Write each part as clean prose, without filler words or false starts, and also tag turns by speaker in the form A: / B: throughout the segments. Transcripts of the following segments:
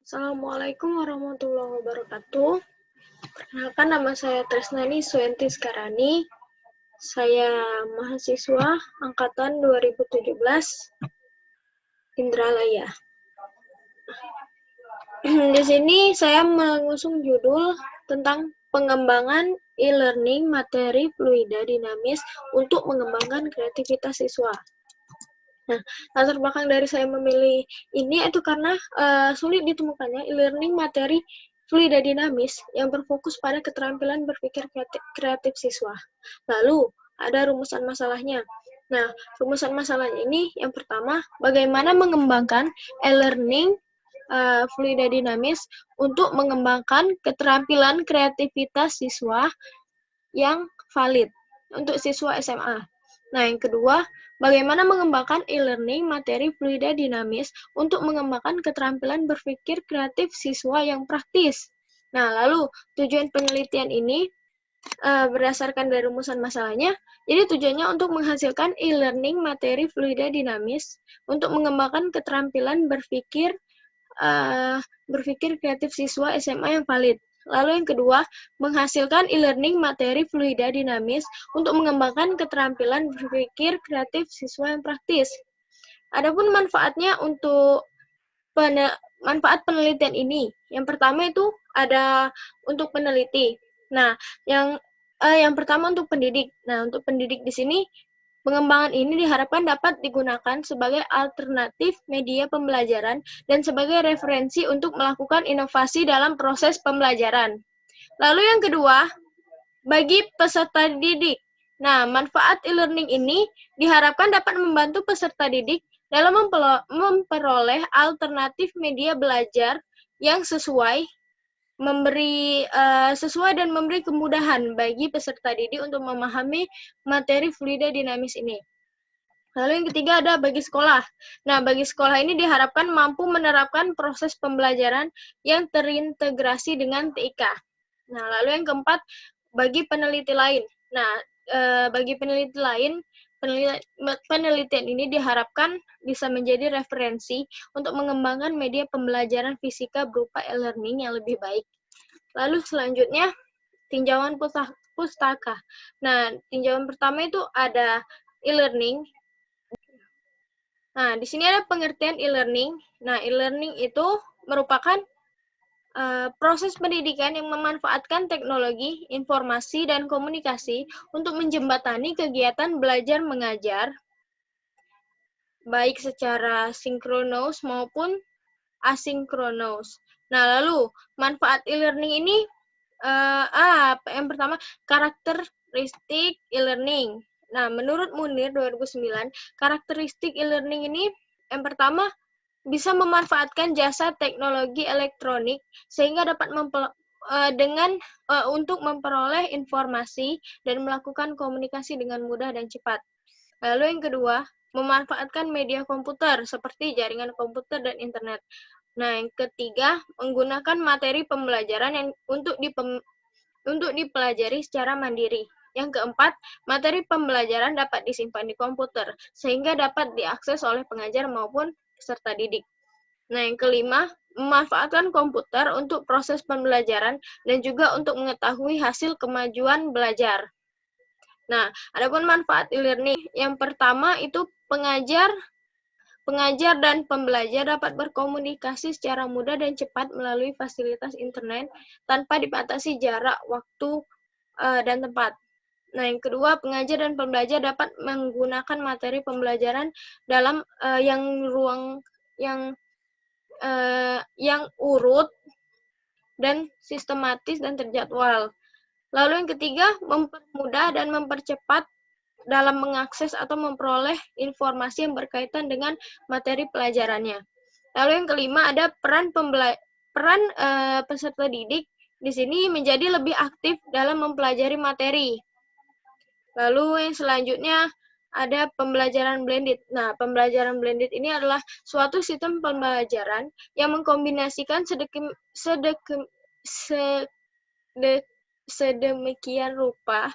A: Assalamualaikum warahmatullahi wabarakatuh. Perkenalkan, nama saya Tresnani Suenti Skarani. Saya mahasiswa angkatan 2017 Indralaya. Di sini saya mengusung judul tentang pengembangan e-learning materi fluida dinamis untuk mengembangkan kreativitas siswa. Nah, latar belakang dari saya memilih ini itu karena sulit ditemukannya e-learning materi fluida dinamis yang berfokus pada keterampilan berpikir kreatif siswa. Lalu, ada rumusan masalahnya. Nah, rumusan masalahnya ini yang pertama, bagaimana mengembangkan e-learning fluida dinamis untuk mengembangkan keterampilan kreativitas siswa yang valid untuk siswa SMA. Nah, yang kedua, bagaimana mengembangkan e-learning materi fluida dinamis untuk mengembangkan keterampilan berpikir kreatif siswa yang praktis. Nah, lalu tujuan penelitian ini berdasarkan dari rumusan masalahnya, jadi tujuannya untuk menghasilkan e-learning materi fluida dinamis untuk mengembangkan keterampilan berpikir kreatif siswa SMA yang valid. Lalu yang kedua, menghasilkan e-learning materi fluida dinamis untuk mengembangkan keterampilan berpikir kreatif siswa yang praktis. Adapun manfaatnya untuk manfaat penelitian ini, yang pertama itu ada untuk peneliti. Nah, yang pertama untuk pendidik. Nah, untuk pendidik di sini pengembangan ini diharapkan dapat digunakan sebagai alternatif media pembelajaran dan sebagai referensi untuk melakukan inovasi dalam proses pembelajaran. Lalu yang kedua, bagi peserta didik. Nah, manfaat e-learning ini diharapkan dapat membantu peserta didik dalam memperoleh alternatif media belajar yang sesuai dan memberi kemudahan bagi peserta didik untuk memahami materi fluida dinamis ini. Lalu yang ketiga ada bagi sekolah. Nah, bagi sekolah ini diharapkan mampu menerapkan proses pembelajaran yang terintegrasi dengan TIK. Nah, lalu yang keempat, bagi peneliti lain. Nah, bagi peneliti lain, penelitian ini diharapkan bisa menjadi referensi untuk mengembangkan media pembelajaran fisika berupa e-learning yang lebih baik. Lalu selanjutnya, tinjauan pustaka. Nah, tinjauan pertama itu ada e-learning. Nah, di sini ada pengertian e-learning. Nah, e-learning itu merupakan proses pendidikan yang memanfaatkan teknologi, informasi, dan komunikasi untuk menjembatani kegiatan belajar mengajar, baik secara sinkronus maupun asinkronus. Nah, lalu manfaat e-learning ini, yang pertama, karakteristik e-learning. Nah, menurut Munir 2009, karakteristik e-learning ini yang pertama, bisa memanfaatkan jasa teknologi elektronik sehingga dapat untuk memperoleh informasi dan melakukan komunikasi dengan mudah dan cepat. Lalu yang kedua, memanfaatkan media komputer seperti jaringan komputer dan internet. Nah, yang ketiga, menggunakan materi pembelajaran yang untuk dipelajari secara mandiri. Yang keempat, materi pembelajaran dapat disimpan di komputer, sehingga dapat diakses oleh pengajar maupun peserta didik. Nah, yang kelima, memanfaatkan komputer untuk proses pembelajaran dan juga untuk mengetahui hasil kemajuan belajar. Nah, adapun manfaat e-learning, yang pertama itu pengajar dan pembelajar dapat berkomunikasi secara mudah dan cepat melalui fasilitas internet tanpa dibatasi jarak, waktu, dan tempat. Nah, yang kedua, pengajar dan pembelajar dapat menggunakan materi pembelajaran dalam yang urut dan sistematis dan terjadwal. Lalu yang ketiga, mempermudah dan mempercepat dalam mengakses atau memperoleh informasi yang berkaitan dengan materi pelajarannya. Lalu yang kelima, ada peran peserta didik di sini menjadi lebih aktif dalam mempelajari materi. Lalu yang selanjutnya ada pembelajaran blended. Nah, pembelajaran blended ini adalah suatu sistem pembelajaran yang mengkombinasikan sedemikian rupa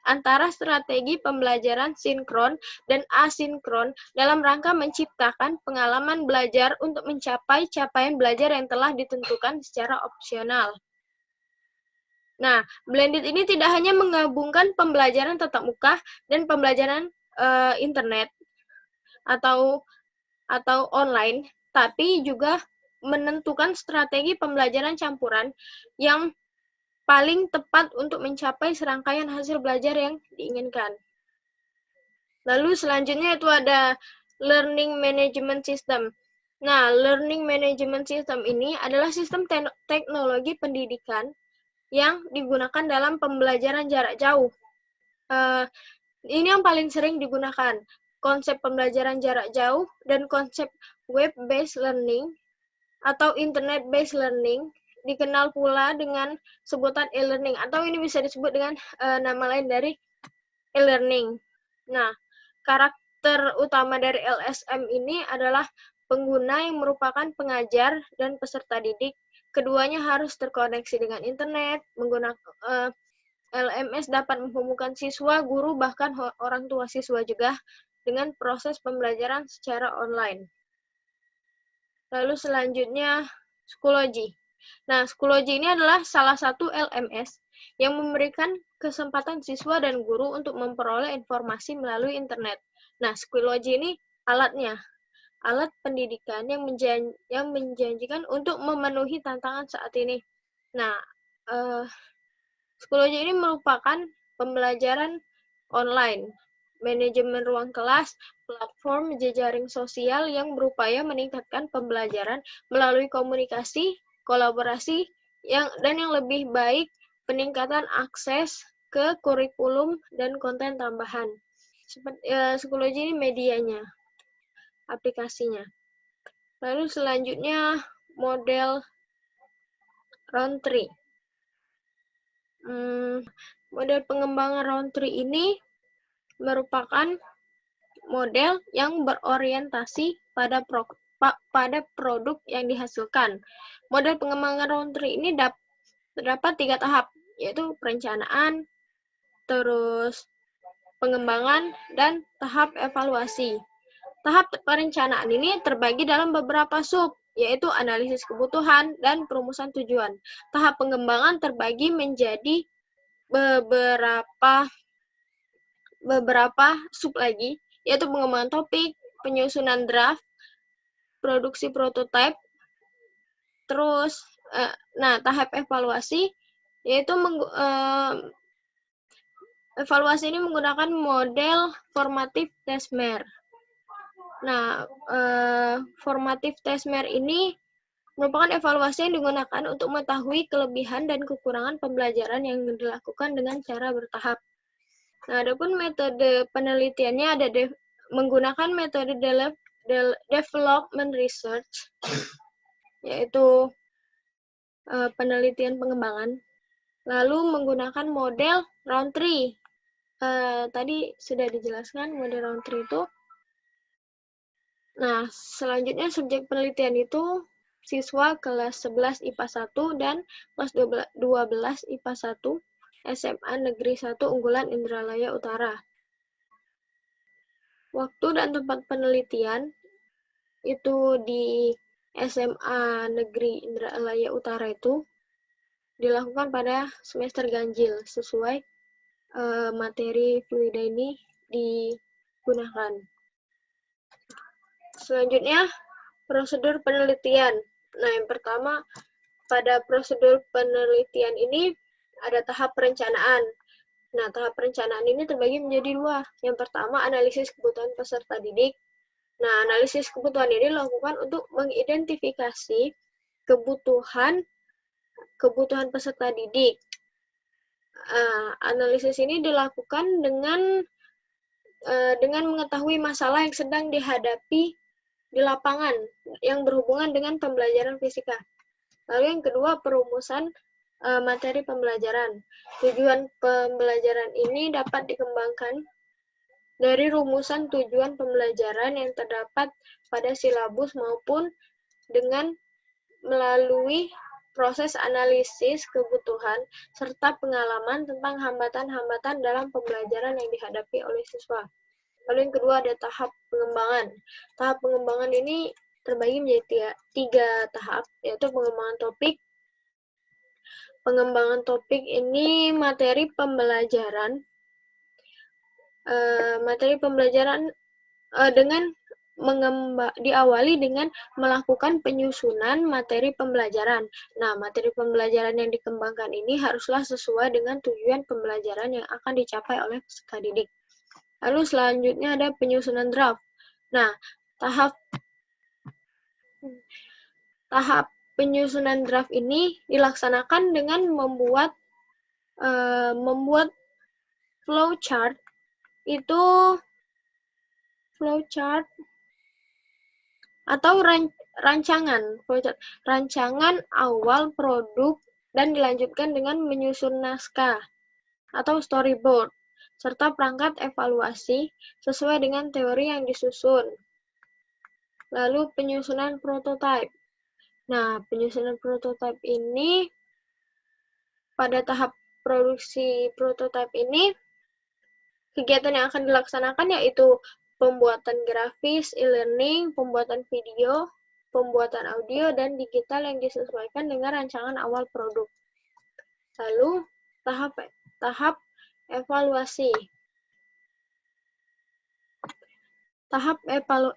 A: antara strategi pembelajaran sinkron dan asinkron dalam rangka menciptakan pengalaman belajar untuk mencapai capaian belajar yang telah ditentukan secara opsional. Nah, blended ini tidak hanya menggabungkan pembelajaran tatap muka dan pembelajaran internet atau online, tapi juga menentukan strategi pembelajaran campuran yang paling tepat untuk mencapai serangkaian hasil belajar yang diinginkan. Lalu selanjutnya itu ada Learning Management System. Nah, Learning Management System ini adalah sistem teknologi pendidikan yang digunakan dalam pembelajaran jarak jauh. Ini yang paling sering digunakan, konsep pembelajaran jarak jauh dan konsep web-based learning atau internet-based learning, dikenal pula dengan sebutan e-learning, atau ini bisa disebut dengan nama lain dari e-learning. Nah, karakter utama dari LSM ini adalah pengguna yang merupakan pengajar dan peserta didik. Keduanya harus terkoneksi dengan internet, menggunakan LMS dapat menghubungkan siswa, guru, bahkan orang tua siswa juga dengan proses pembelajaran secara online. Lalu selanjutnya, Schoology. Nah, Schoology ini adalah salah satu LMS yang memberikan kesempatan siswa dan guru untuk memperoleh informasi melalui internet. Nah, Schoology ini alatnya, alat pendidikan yang menjanjikan untuk memenuhi tantangan saat ini. Nah, Schoology ini merupakan pembelajaran online, manajemen ruang kelas, platform jejaring sosial yang berupaya meningkatkan pembelajaran melalui komunikasi, kolaborasi, dan yang lebih baik, peningkatan akses ke kurikulum dan konten tambahan. Schoology ini medianya, aplikasinya. Lalu selanjutnya, model Roundtree. Model pengembangan Roundtree ini merupakan model yang berorientasi pada produk yang dihasilkan. Model pengembangan Roundtree ini terdapat 3 tahap, yaitu perencanaan, terus pengembangan, dan tahap evaluasi. Tahap perencanaan ini terbagi dalam beberapa sub, yaitu analisis kebutuhan dan perumusan tujuan. Tahap pengembangan terbagi menjadi beberapa sub lagi, yaitu pengembangan topik, penyusunan draft, produksi prototipe, terus tahap evaluasi, yaitu evaluasi ini menggunakan model formative Tesmer. Nah, formative Tesmer ini merupakan evaluasi yang digunakan untuk mengetahui kelebihan dan kekurangan pembelajaran yang dilakukan dengan cara bertahap. Nah, adapun metode penelitiannya ada menggunakan metode development research, yaitu penelitian pengembangan, lalu menggunakan model Roundtree. Tadi sudah dijelaskan model Roundtree itu. Nah, selanjutnya subjek penelitian itu siswa kelas 11 IPA 1 dan kelas 12 IPA 1 SMA Negeri 1 Unggulan Indralaya Utara. Waktu dan tempat penelitian itu di SMA Negeri Indralaya Utara itu dilakukan pada semester ganjil sesuai materi fluida ini digunakan. Selanjutnya, prosedur penelitian. Nah, yang pertama, pada prosedur penelitian ini ada tahap perencanaan. Nah, tahap perencanaan ini terbagi menjadi 2. Yang pertama, analisis kebutuhan peserta didik. Nah, analisis kebutuhan ini dilakukan untuk mengidentifikasi kebutuhan peserta didik. Analisis ini dilakukan dengan mengetahui masalah yang sedang dihadapi di lapangan yang berhubungan dengan pembelajaran fisika. Lalu yang kedua, perumusan materi pembelajaran. Tujuan pembelajaran ini dapat dikembangkan dari rumusan tujuan pembelajaran yang terdapat pada silabus maupun dengan melalui proses analisis kebutuhan, serta pengalaman tentang hambatan-hambatan dalam pembelajaran yang dihadapi oleh siswa. Lalu yang kedua ada tahap pengembangan. Tahap pengembangan ini terbagi menjadi 3 tahap, yaitu pengembangan topik. Pengembangan topik ini materi pembelajaran. Diawali dengan melakukan penyusunan materi pembelajaran. Nah, materi pembelajaran yang dikembangkan ini haruslah sesuai dengan tujuan pembelajaran yang akan dicapai oleh peserta didik. Lalu selanjutnya ada penyusunan draft. Nah, tahap penyusunan draft ini dilaksanakan dengan membuat flowchart. Itu flowchart atau rancangan awal produk dan dilanjutkan dengan menyusun naskah atau storyboard serta perangkat evaluasi sesuai dengan teori yang disusun. Lalu penyusunan prototipe. Nah, penyusunan prototipe ini pada tahap produksi prototipe ini kegiatan yang akan dilaksanakan yaitu pembuatan grafis, e-learning, pembuatan video, pembuatan audio, dan digital yang disesuaikan dengan rancangan awal produk. Lalu, tahap evaluasi. Tahap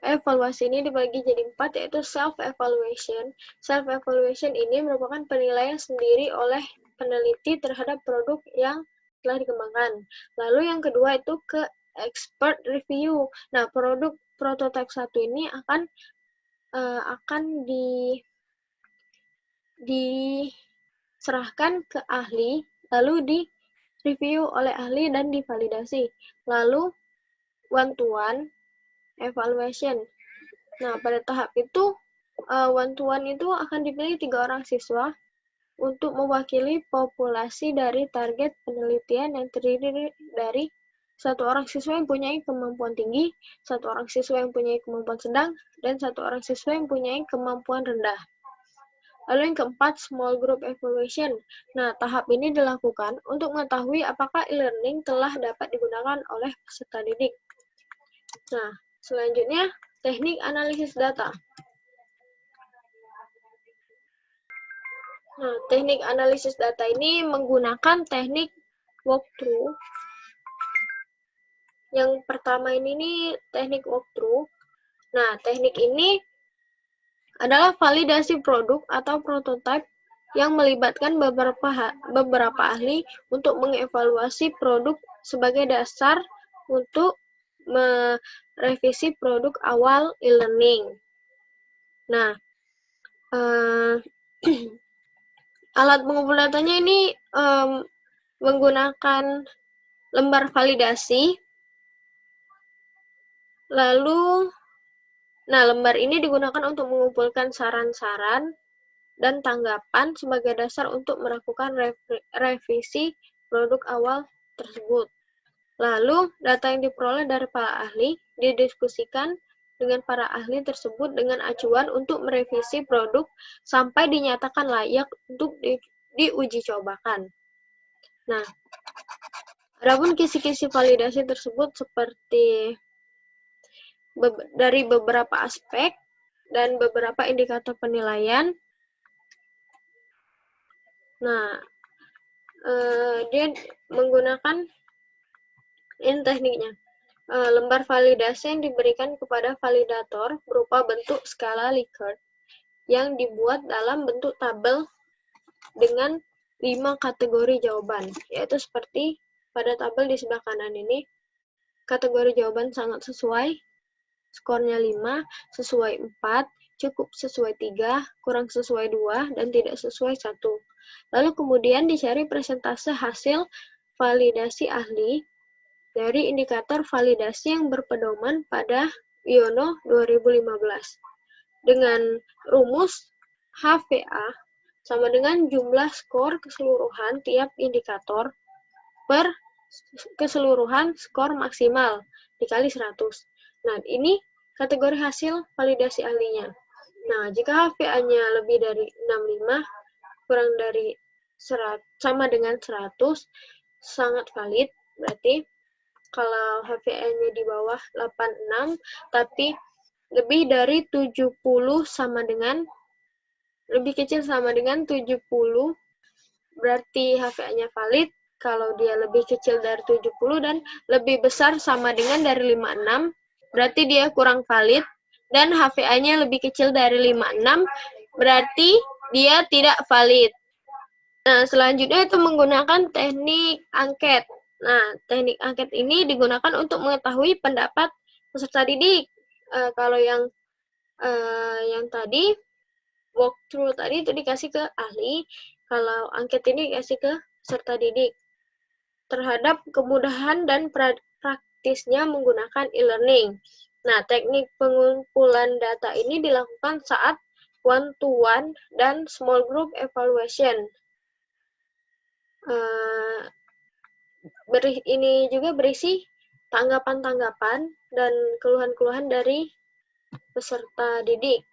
A: evaluasi ini dibagi jadi 4, yaitu self-evaluation. Self-evaluation ini merupakan penilaian sendiri oleh peneliti terhadap produk yang telah dikembangkan. Lalu yang kedua itu ke expert review. Nah, produk prototipe 1 ini akan diserahkan ke ahli, lalu di-review oleh ahli dan divalidasi. Lalu one-to-one evaluation. Nah, pada tahap itu, one-to-one itu akan dipilih 3 orang siswa untuk mewakili populasi dari target penelitian yang terdiri dari 1 orang siswa yang mempunyai kemampuan tinggi, 1 orang siswa yang mempunyai kemampuan sedang, dan 1 orang siswa yang mempunyai kemampuan rendah. Lalu yang keempat, small group evaluation. Nah, tahap ini dilakukan untuk mengetahui apakah e-learning telah dapat digunakan oleh peserta didik. Nah, selanjutnya, teknik analisis data. Nah, teknik analisis data ini menggunakan teknik walkthrough. Yang pertama ini teknik walkthrough. Nah, teknik ini adalah validasi produk atau prototipe yang melibatkan beberapa ahli untuk mengevaluasi produk sebagai dasar untuk merevisi produk awal e-learning. Nah, alat pengumpul datanya ini menggunakan lembar validasi. Lalu, lembar ini digunakan untuk mengumpulkan saran-saran dan tanggapan sebagai dasar untuk melakukan revisi produk awal tersebut. Lalu, data yang diperoleh dari para ahli didiskusikan dengan para ahli tersebut dengan acuan untuk merevisi produk sampai dinyatakan layak untuk diuji cobakan. Nah, adapun kisi-kisi validasi tersebut seperti dari beberapa aspek dan beberapa indikator penilaian. Nah, dia menggunakan ini tekniknya. Lembar validasi yang diberikan kepada validator berupa bentuk skala Likert yang dibuat dalam bentuk tabel dengan 5 kategori jawaban, yaitu seperti pada tabel di sebelah kanan ini. Kategori jawaban sangat sesuai, skornya 5, sesuai 4, cukup sesuai 3, kurang sesuai 2, dan tidak sesuai 1. Lalu kemudian dicari persentase hasil validasi ahli dari indikator validasi yang berpedoman pada IONO 2015. Dengan rumus HVA sama dengan jumlah skor keseluruhan tiap indikator per keseluruhan skor maksimal dikali 100. Nah, ini kategori hasil validasi ahlinya. Nah, jika HVA-nya lebih dari 65, kurang dari sama dengan 100 sangat valid. Berarti kalau HVA-nya di bawah 86 tapi lebih dari 70 lebih kecil sama dengan 70 berarti HVA-nya valid. Kalau dia lebih kecil dari 70 dan lebih besar sama dengan dari 56, berarti dia kurang valid. Dan HVA-nya lebih kecil dari 56, berarti dia tidak valid. Nah, selanjutnya itu menggunakan teknik angket. Nah, teknik angket ini digunakan untuk mengetahui pendapat peserta didik. Kalau yang tadi, walkthrough tadi itu dikasih ke ahli, kalau angket ini dikasih ke peserta didik terhadap kemudahan dan praktisnya menggunakan e-learning. Nah, teknik pengumpulan data ini dilakukan saat one-to-one dan small group evaluation. Ini juga berisi tanggapan-tanggapan dan keluhan-keluhan dari peserta didik.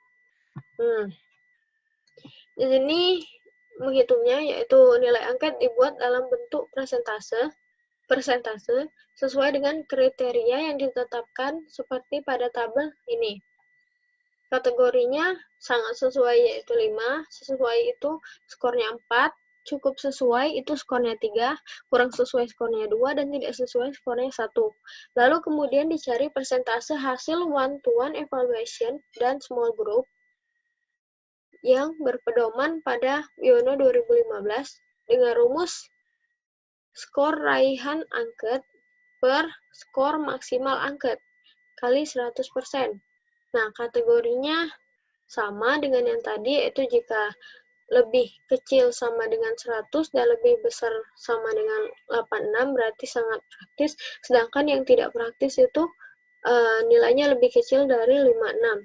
A: Di sini menghitungnya yaitu nilai angket dibuat dalam bentuk persentase sesuai dengan kriteria yang ditetapkan seperti pada tabel ini. Kategorinya sangat sesuai yaitu 5, sesuai itu skornya 4, cukup sesuai itu skornya 3, kurang sesuai skornya 2, dan tidak sesuai skornya 1. Lalu kemudian dicari persentase hasil one-to-one evaluation dan small group yang berpedoman pada Wiono 2015 dengan rumus skor raihan angket per skor maksimal angket kali 100%. Nah, kategorinya sama dengan yang tadi, yaitu jika lebih kecil sama dengan 100 dan lebih besar sama dengan 86 berarti sangat praktis, sedangkan yang tidak praktis itu nilainya lebih kecil dari 56.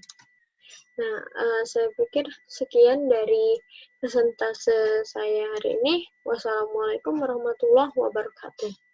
A: Nah, saya pikir sekian dari presentase saya hari ini. Wassalamualaikum warahmatullahi wabarakatuh.